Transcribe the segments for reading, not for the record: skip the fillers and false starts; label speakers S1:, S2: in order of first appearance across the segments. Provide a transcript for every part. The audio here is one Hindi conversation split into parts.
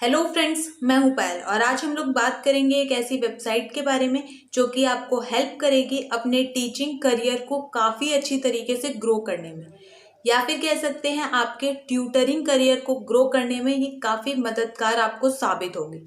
S1: हेलो फ्रेंड्स, मैं हूं पायल और आज हम लोग बात करेंगे एक ऐसी वेबसाइट के बारे में जो कि आपको हेल्प करेगी अपने टीचिंग करियर को काफ़ी अच्छी तरीके से ग्रो करने में, या फिर कह सकते हैं आपके ट्यूटरिंग करियर को ग्रो करने में ये काफ़ी मददगार आपको साबित होगी।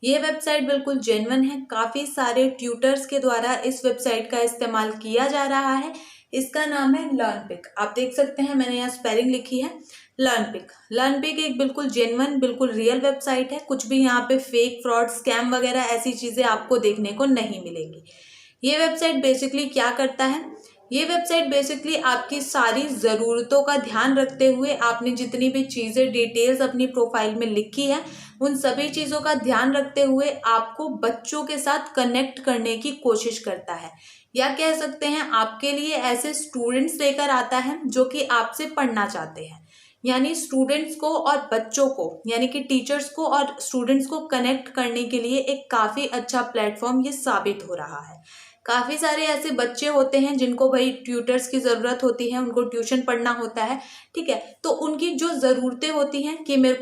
S1: ये वेबसाइट बिल्कुल जेन्युइन है। काफ़ी सारे ट्यूटर्स के द्वारा इस वेबसाइट का इस्तेमाल किया जा रहा है। इसका नाम है लर्नपिक। आप देख सकते हैं, मैंने यहाँ स्पेलिंग लिखी है लर्नपिक एक बिल्कुल जेन्युइन, बिल्कुल रियल वेबसाइट है। कुछ भी यहाँ पे फेक, फ्रॉड, स्कैम वगैरह ऐसी चीज़ें आपको देखने को नहीं मिलेंगी। ये वेबसाइट बेसिकली क्या करता है? ये वेबसाइट बेसिकली आपकी सारी ज़रूरतों का ध्यान रखते हुए आपने जितनी भी चीज़ें डिटेल्स अपनी प्रोफाइल में लिखी है, उन सभी चीज़ों का ध्यान रखते हुए आपको बच्चों के साथ कनेक्ट करने की कोशिश करता है, या कह सकते हैं आपके लिए ऐसे स्टूडेंट्स लेकर आता है जो कि आपसे पढ़ना चाहते हैं। यानी स्टूडेंट्स को और बच्चों को, यानी कि टीचर्स को और स्टूडेंट्स को कनेक्ट करने के लिए एक काफ़ी अच्छा प्लेटफॉर्म ये साबित हो रहा है। काफ़ी सारे ऐसे बच्चे होते हैं जिनको भाई ट्यूटर्स की ज़रूरत होती है, उनको ट्यूशन पढ़ना होता है, ठीक है। तो उनकी जो ज़रूरतें होती हैं कि मैं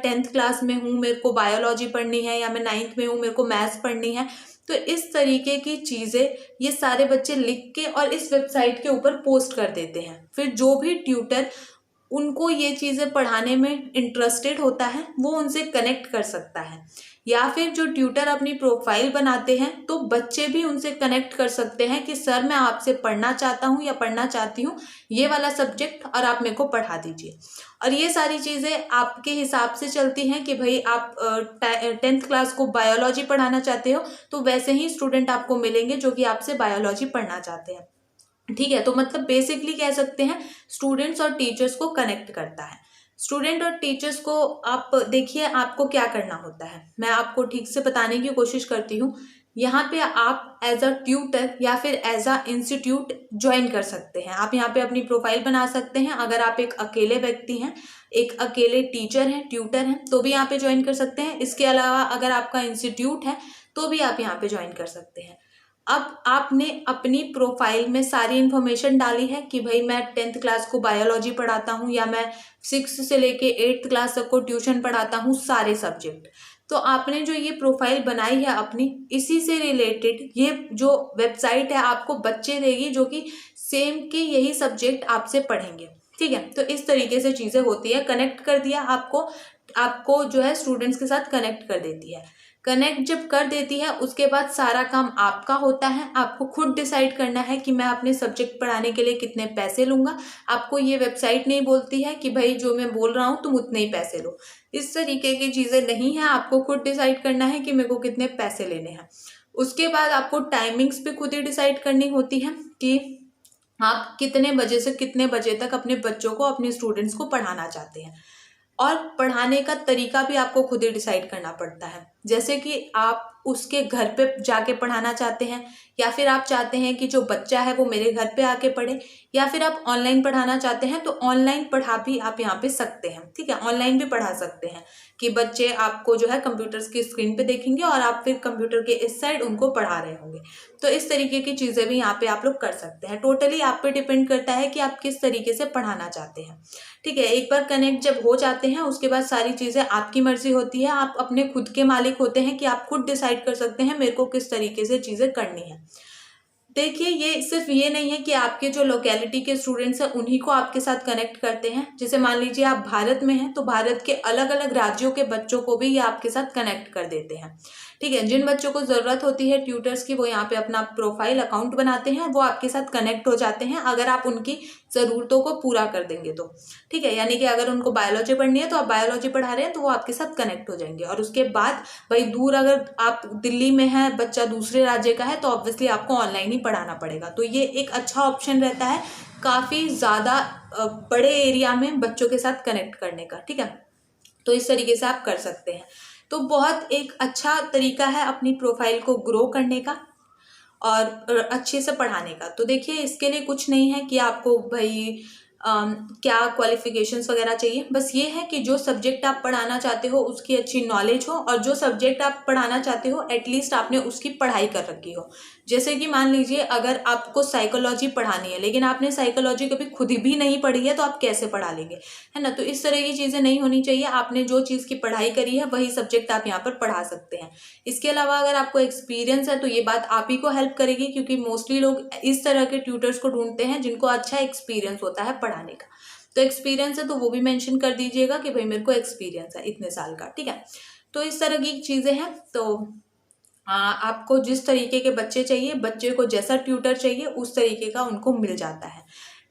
S1: 10th क्लास में हूँ, मेरे को बायोलॉजी पढ़नी है, या मैं 9th में हूँ, मेरे को मैथ्स पढ़नी है, तो इस तरीके की चीज़ें ये सारे बच्चे लिख के और इस वेबसाइट के ऊपर पोस्ट कर देते हैं। फिर जो भी ट्यूटर उनको ये चीज़ें पढ़ाने में इंटरेस्टेड होता है वो उनसे कनेक्ट कर सकता है, या फिर जो ट्यूटर अपनी प्रोफाइल बनाते हैं तो बच्चे भी उनसे कनेक्ट कर सकते हैं कि सर, मैं आपसे पढ़ना चाहता हूँ या पढ़ना चाहती हूँ ये वाला सब्जेक्ट, और आप मेरे को पढ़ा दीजिए। और ये सारी चीज़ें आपके हिसाब से चलती हैं कि भाई आप 10th क्लास को बायोलॉजी पढ़ाना चाहते हो तो वैसे ही स्टूडेंट आपको मिलेंगे जो कि आपसे बायोलॉजी पढ़ना चाहते हैं, ठीक है। तो मतलब बेसिकली कह सकते हैं स्टूडेंट्स और टीचर्स को कनेक्ट करता है। स्टूडेंट और टीचर्स को आप देखिए, आपको क्या करना होता है, मैं आपको ठीक से बताने की कोशिश करती हूँ। यहाँ पे आप एज अ ट्यूटर या फिर एज अ इंस्टीट्यूट ज्वाइन कर सकते हैं। आप यहाँ पे अपनी प्रोफाइल बना सकते हैं। अगर आप एक अकेले व्यक्ति हैं, एक अकेले टीचर हैं, ट्यूटर हैं, तो भी यहाँ पे ज्वाइन कर सकते हैं। इसके अलावा अगर आपका इंस्टीट्यूट है तो भी आप यहाँ पे ज्वाइन कर सकते हैं। अब आपने अपनी प्रोफाइल में सारी इन्फॉर्मेशन डाली है कि भाई मैं 10th क्लास को बायोलॉजी पढ़ाता हूँ, या मैं 6th से लेके 8th क्लास तक को ट्यूशन पढ़ाता हूँ, सारे सब्जेक्ट। तो आपने जो ये प्रोफाइल बनाई है अपनी, इसी से रिलेटेड ये जो वेबसाइट है आपको बच्चे देगी जो कि सेम के यही सब्जेक्ट आपसे पढ़ेंगे, ठीक है। तो इस तरीके से चीज़ें होती है। कनेक्ट कर दिया आपको, आपको जो है स्टूडेंट्स के साथ कनेक्ट कर देती है। कनेक्ट जब कर देती है उसके बाद सारा काम आपका होता है। आपको खुद डिसाइड करना है कि मैं अपने सब्जेक्ट पढ़ाने के लिए कितने पैसे लूँगा। आपको ये वेबसाइट नहीं बोलती है कि भाई जो मैं बोल रहा हूँ तुम उतने ही पैसे लो। इस तरीके की चीज़ें नहीं है। आपको खुद डिसाइड करना है कि मेरे को कितने पैसे लेने हैं। उसके बाद आपको टाइमिंग्स भी खुद ही डिसाइड करनी होती है कि आप कितने बजे से कितने बजे तक अपने बच्चों को, अपने स्टूडेंट्स को पढ़ाना चाहते हैं। और पढ़ाने का तरीका भी आपको खुद ही डिसाइड करना पड़ता है। जैसे कि आप उसके घर पे जाके पढ़ाना चाहते हैं, या फिर आप चाहते हैं कि जो बच्चा है वो मेरे घर पे आके पढ़े, या फिर आप ऑनलाइन पढ़ाना चाहते हैं तो ऑनलाइन पढ़ा भी आप यहाँ पे सकते हैं, ठीक है। ऑनलाइन भी पढ़ा सकते हैं कि बच्चे आपको जो है कंप्यूटर्स की स्क्रीन पे देखेंगे और आप फिर कंप्यूटर के इस साइड उनको पढ़ा रहे होंगे। तो इस तरीके की चीज़ें भी यहाँ पे आप लोग कर सकते हैं। टोटली आप पे डिपेंड करता है कि आप किस तरीके से पढ़ाना चाहते हैं, ठीक है। एक बार कनेक्ट जब हो जाते हैं उसके बाद सारी चीज़ें आपकी मर्जी होती है। आप अपने खुद के मालिक होते हैं कि आप खुद डिसाइड कर सकते हैं मेरे को किस तरीके से चीज़ें करनी है। देखिए, ये सिर्फ ये नहीं है कि आपके जो लोकेलिटी के स्टूडेंट्स हैं उन्हीं को आपके साथ कनेक्ट करते हैं। जैसे मान लीजिए आप भारत में हैं तो भारत के अलग अलग राज्यों के बच्चों को भी ये आपके साथ कनेक्ट कर देते हैं, ठीक है। जिन बच्चों को ज़रूरत होती है ट्यूटर्स की, वो यहाँ पे अपना प्रोफाइल अकाउंट बनाते हैं, वो आपके साथ कनेक्ट हो जाते हैं अगर आप उनकी ज़रूरतों को पूरा कर देंगे तो, ठीक है। यानी कि अगर उनको बायोलॉजी पढ़नी है तो आप बायोलॉजी पढ़ा रहे हैं तो वो आपके साथ कनेक्ट हो जाएंगे। और उसके बाद भाई दूर, अगर आप दिल्ली में हैं, बच्चा दूसरे राज्य का है, तो ऑब्वियसली आपको ऑनलाइन ही पढ़ाना पड़ेगा। तो ये एक अच्छा ऑप्शन रहता है काफ़ी ज़्यादा बड़े एरिया में बच्चों के साथ कनेक्ट करने का, ठीक है। तो इस तरीके से आप कर सकते हैं। तो बहुत एक अच्छा तरीका है अपनी प्रोफाइल को ग्रो करने का और अच्छे से पढ़ाने का। तो देखिए, इसके लिए कुछ नहीं है कि आपको भाई क्या क्वालिफिकेशंस वगैरह चाहिए। बस ये है कि जो सब्जेक्ट आप पढ़ाना चाहते हो उसकी अच्छी नॉलेज हो, और जो सब्जेक्ट आप पढ़ाना चाहते हो एटलीस्ट आपने उसकी पढ़ाई कर रखी हो। जैसे कि मान लीजिए अगर आपको साइकोलॉजी पढ़ानी है लेकिन आपने साइकोलॉजी कभी खुद भी नहीं पढ़ी है तो आप कैसे पढ़ा लेंगे, है ना। तो इस तरह की चीज़ें नहीं होनी चाहिए। आपने जो चीज़ की पढ़ाई करी है वही सब्जेक्ट आप यहाँ पर पढ़ा सकते हैं। इसके अलावा अगर आपको एक्सपीरियंस है तो ये बात आप ही को हेल्प करेगी, क्योंकि मोस्टली लोग इस तरह के ट्यूटर्स को ढूंढते हैं जिनको अच्छा एक्सपीरियंस होता है पढ़ाने का। तो एक्सपीरियंस है तो वो भी मेंशन कर दीजिएगा कि भाई मेरे को एक्सपीरियंस है इतने साल का, ठीक है। तो इस तरह की चीज़ें हैं। तो आपको जिस तरीके के बच्चे चाहिए, बच्चे को जैसा ट्यूटर चाहिए उस तरीके का उनको मिल जाता है,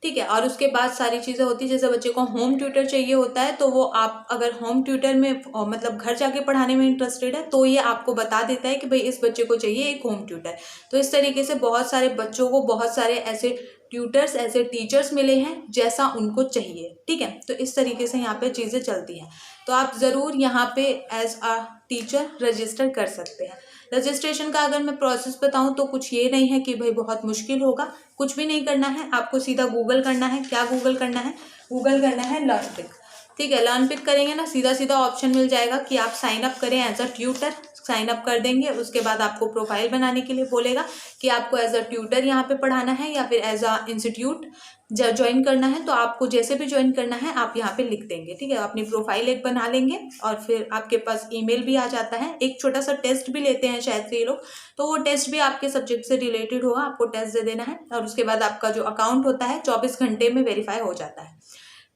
S1: ठीक है। और उसके बाद सारी चीज़ें होती है, जैसे बच्चे को होम ट्यूटर चाहिए होता है तो वो आप अगर होम ट्यूटर में मतलब घर जाके पढ़ाने में इंटरेस्टेड है तो ये आपको बता देता है कि भाई इस बच्चे को चाहिए एक होम ट्यूटर। तो इस तरीके से बहुत सारे बच्चों को बहुत सारे ऐसे ट्यूटर्स, ऐसे टीचर्स मिले हैं जैसा उनको चाहिए, ठीक है। तो इस तरीके से यहाँ पे चीज़ें चलती हैं। तो आप ज़रूर यहाँ पे एज अ टीचर रजिस्टर कर सकते हैं। रजिस्ट्रेशन का अगर मैं प्रोसेस बताऊं तो कुछ ये नहीं है कि भाई बहुत मुश्किल होगा, कुछ भी नहीं करना है। आपको सीधा गूगल करना है। क्या गूगल करना है? गूगल करना है लर्नपिक, ठीक है। लर्नपिक करेंगे ना, सीधा सीधा ऑप्शन मिल जाएगा कि आप साइन अप करें as a tutor. Sign up कर देंगे, उसके बाद आपको प्रोफाइल बनाने के लिए बोलेगा कि आपको एज अ ट्यूटर यहाँ पे पढ़ाना है या फिर एज अ इंस्टीट्यूट ज्वाइन करना है। तो आपको जैसे भी ज्वाइन करना है आप यहाँ पे लिख देंगे, ठीक है। अपनी प्रोफाइल एक बना लेंगे और फिर आपके पास ईमेल भी आ जाता है। एक छोटा सा टेस्ट भी लेते हैं शायद से ये लोग, तो वो टेस्ट भी आपके सब्जेक्ट से रिलेटेड होगा, आपको टेस्ट दे देना है। और उसके बाद आपका जो अकाउंट होता है 24 घंटे में वेरीफाई हो जाता है,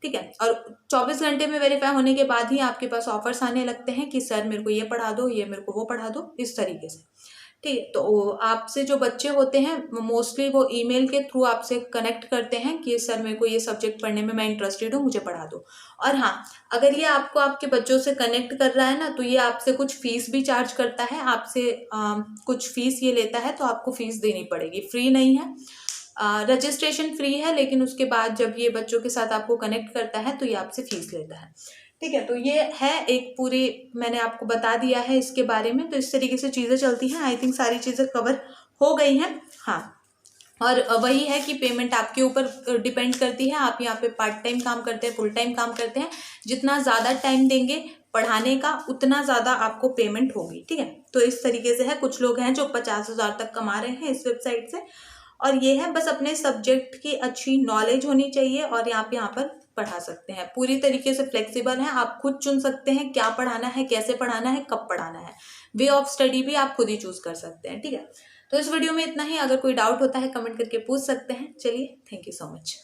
S1: ठीक है। और 24 घंटे में वेरीफाई होने के बाद ही आपके पास ऑफर्स आने लगते हैं कि सर मेरे को ये पढ़ा दो, ये मेरे को वो पढ़ा दो, इस तरीके से, ठीक है। तो आपसे जो बच्चे होते हैं मोस्टली वो ईमेल के थ्रू आपसे कनेक्ट करते हैं कि सर मेरे को ये सब्जेक्ट पढ़ने में मैं इंटरेस्टेड हूँ, मुझे पढ़ा दो। और हाँ, अगर ये आपको आपके बच्चों से कनेक्ट कर रहा है ना तो ये आपसे कुछ फीस भी चार्ज करता है, आपसे कुछ फीस ये लेता है, तो आपको फीस देनी पड़ेगी, फ्री नहीं है। रजिस्ट्रेशन फ्री है, लेकिन उसके बाद जब ये बच्चों के साथ आपको कनेक्ट करता है तो ये आपसे फीस लेता है, ठीक है। तो ये है एक पूरी, मैंने आपको बता दिया है इसके बारे में। तो इस तरीके से चीज़ें चलती हैं। आई थिंक सारी चीज़ें कवर हो गई हैं। हाँ, और वही है कि पेमेंट आपके ऊपर डिपेंड करती है। आप यहाँ पे पार्ट टाइम काम करते हैं, फुल टाइम काम करते हैं, जितना ज़्यादा टाइम देंगे पढ़ाने का उतना ज़्यादा आपको पेमेंट होगी, ठीक है। तो इस तरीके से है। कुछ लोग हैं जो 50,000 तक कमा रहे हैं इस वेबसाइट से। और ये है, बस अपने सब्जेक्ट की अच्छी नॉलेज होनी चाहिए और आप यहाँ पर पढ़ा सकते हैं। पूरी तरीके से फ्लेक्सिबल है, आप खुद चुन सकते हैं क्या पढ़ाना है, कैसे पढ़ाना है, कब पढ़ाना है। वे ऑफ स्टडी भी आप खुद ही चूज कर सकते हैं, ठीक है। तो इस वीडियो में इतना ही। अगर कोई डाउट होता है कमेंट करके पूछ सकते हैं। चलिए, थैंक यू सो मच।